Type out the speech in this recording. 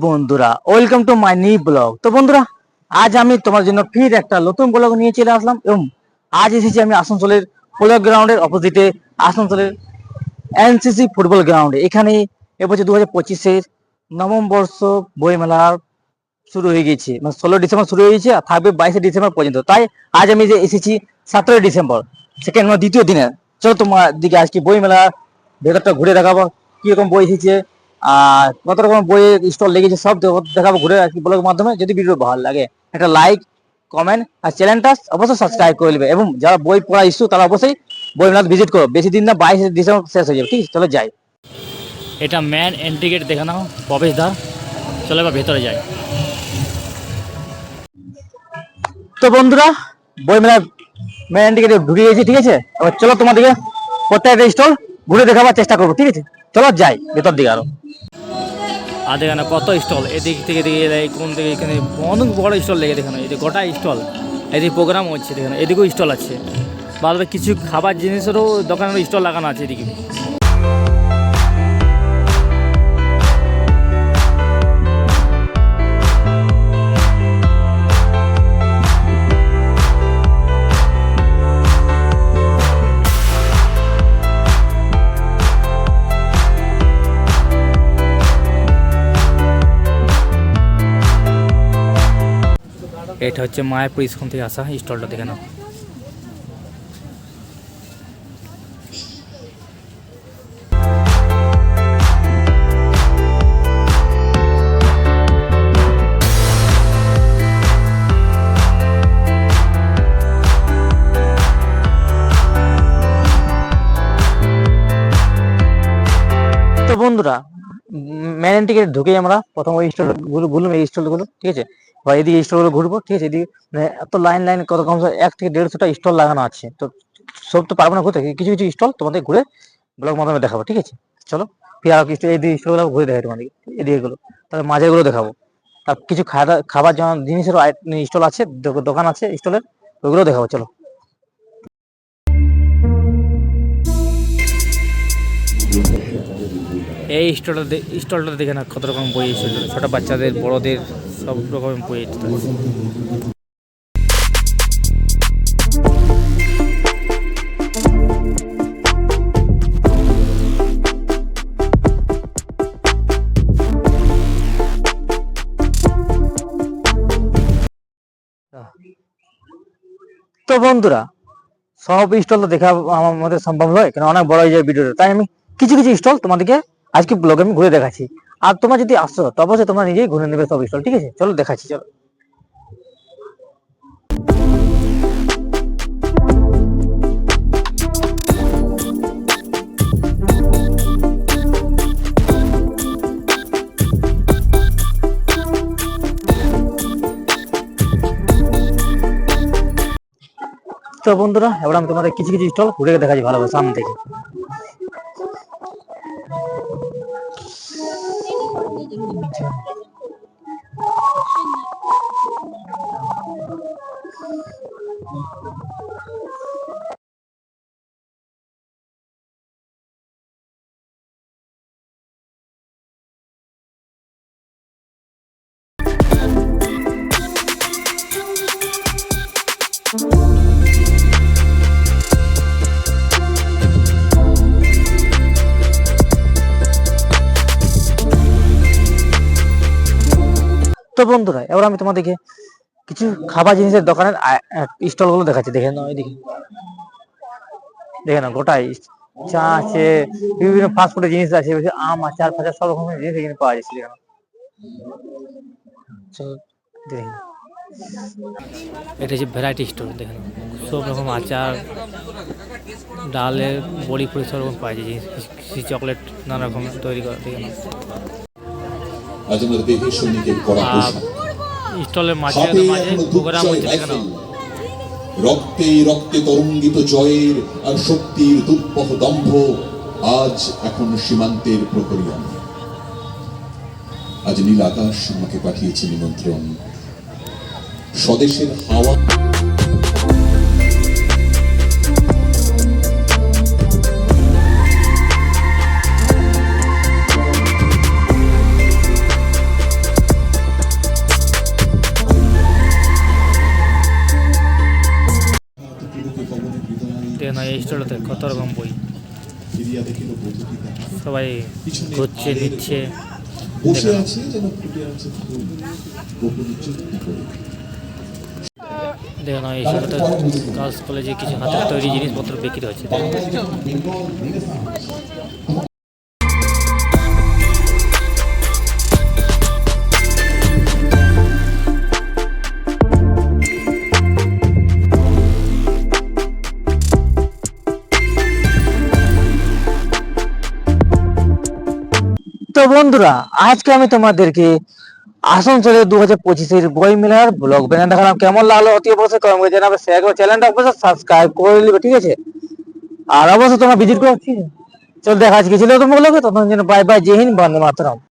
বন্ধুরা, welcome to my new blog. তো বন্ধুরা, আজ আমি তোমার জন্য ফির একটা নতুন ব্লগ নিয়ে চলে আসলাম এবং আজ এসেছি আমি আসানসোলের পোলো গ্রাউন্ডের অপোজিটে আসানসোলের এনসিসি ফুটবল গ্রাউন্ডে। এখানে এবছর 2025-এর নবম বর্ষ বইমেলা শুরু হয়ে গেছে, মানে 16 ডিসেম্বর শুরু হয়ে গেছে আর থাকবে 22 ডিসেম্বর পর্যন্ত। তাই আজ আমি যে এসেছি 17 ডিসেম্বর, সেকেন্ড মানে দ্বিতীয় দিনে। চলো তোমার দিকে আজকে বইমেলা ভেতরটা ঘুরে দেখাবো, কিরকম বই এসেছে আর কত রকম বইয়ের স্টল লেগেছে সব দেখাবো ঘুরে আর কি ব্লগের মাধ্যমে। যদি ভিডিও ভালো লাগে একটা লাইক, কমেন্ট আর চ্যানেলটা অবশ্যই সাবস্ক্রাইব করে নেবে এবং যারা বই পড়া ইস্যু তারা অবশ্যই বই মেলা ভিজিট করো। বেশি দিন না, 22 ডিসেম্বর শেষ হয়ে যাবে। ঠিক আছে, চলো যাই। এটা মেন এন্ট্রি গেট দেখে নাও, প্রবেশদ্বার। চলো এবার ভেতরে যাই। তো বন্ধুরা, বই মেলা মেন টিকেটে ঢুকে গেছি। ঠিক আছে, এবার চলো তোমাদেরকে প্রত্যেকটা স্টল ঘুরে দেখাবার চেষ্টা করবো। ঠিক আছে, চলো যাই ভেতর দিকে আরো। আর দেখে না কত স্টল, এদিক থেকে দিকে দেয়, কোন দিকে এখানে অনেক বড় স্টল লেগে দেখে না, এই যে গোটা স্টল। এদিকে প্রোগ্রাম হচ্ছে দেখে না, এদিকেও স্টল আছে, বাদ কিছু খাবার জিনিসেরও দোকানের স্টল লাগানো আছে এদিকে। এটা হচ্ছে মায়াপুর স্কুল থেকে আসা স্টলটা দেখে নাও। তো বন্ধুরা, মেন টিকেট ঢুকে আমরা প্রথম ওই স্টল ঘুরলাম, এই স্টলগুলো। ঠিক আছে, বা এদিকে স্টলগুলো ঘুরবো। ঠিক আছে, এদিকে মানে এত লাইন লাইন কত কম 1 থেকে 150টা স্টল লাগানো আছে। তো সব তো পারবো না ঘুরতে, কিছু কিছু স্টল তোমাদের ঘুরে ব্লগ মাধ্যমে দেখাবো। ঠিক আছে, চলো ফির আর এই স্টলগুলো ঘুরে দেখাই তোমাদেরকে, এদিকে গুলো তাহলে মাঝে গুলো দেখাবো। আর কিছু খাবার জিনিসের স্টল আছে, দোকান আছে স্টলের, ওইগুলো দেখাবো। চলো। এই স্টলটা দেখে না কত রকম বই এসেছে, ছোটো বাচ্চাদের বড়দের সব রকমের বই আছে। তো বন্ধুরা, সব স্টল তো দেখা আমার মধ্যে সম্ভব নয়, কারণ অনেক বড় হয়ে যায় ভিডিওটা। তাই আমি কিছু কিছু স্টল তোমাদেরকে আজকে ব্লগে আমি ঘুরে দেখাচ্ছি। আর তোমরা যদি আসো তো অবশ্যই তোমরা নিজেই ঘুরে নেবে সব স্টল। ঠিক আছে, চলো দেখাচ্ছি। চলো। তো বন্ধুরা, এবার আমি তোমাদের কিছু কিছু স্টল ঘুরে দেখাচ্ছি ভালোভাবে সামনে থেকে। তো বন্ধুরা, এবার আমি তোমাদেরকে কিছু খাবার জিনিসের দোকানের স্টল গুলো দেখাচ্ছি। দেখে নাও, এদিকে দেখে নাও, গোটাই চা আছে, বিভিন্ন ফাস্ট ফুডের জিনিস আছে, আম, আচার ফাচার সব রকমের জিনিস এখানে পাওয়া যাচ্ছে। দেখে নাও, চলো দেখে নাও। এটা হচ্ছে ভ্যারাইটি স্টোর, দেখে নাও সব রকম আচার, ডালের বড়ি ফড়ি সব রকম পাওয়া যায়, চকলেট নানা রকম তৈরি করা। দেখে নাও স্টলের মাঝে প্রোগ্রাম হচ্ছে। দেখে নাও রক্তে রক্তে তরঙ্গিত জয়ের আর শক্তির দুর্বহ দম্ভ আজ এখন সীমান্তের প্রহরী। আজ নীল আকাশ আমাকে পাঠিয়েছে নিমন্ত্রণ, স্বদেশের হাওয়া। এই স্টলটাতে কত রকম বই, ফিরিয়া দেখিল বধূপিতা, সবাই ঘুরছে দিচ্ছে। বসে আছে যেন ফুটে আছে ফুল, গোপন চুক্তি করে। দেখুন এই স্টলটাতে গার্লস কলেজে কিছু হাতের তৈরি জিনিসপত্র বিক্রি হচ্ছে। তো বন্ধুরা, আজকে আমি তোমাদেরকে আসানসোলের 2025-এর বই মেলার ব্লগ বানিয়ে দেখালাম। কেমন লাগলো অতি অবশ্যই কমেন্ট করে জানাবে, শেয়ার করে চ্যানেলটা অবশ্যই সাবস্ক্রাইব করে নেবে, ঠিক আছে? আর অবশ্যই তোমরা ভিজিট করো, ঠিক আছে? চল দেখা আজকে ছিল তোমার ব্লগে, তখন যেন বাই বাই, জয় হিন্দ, বন্দে মাতরম।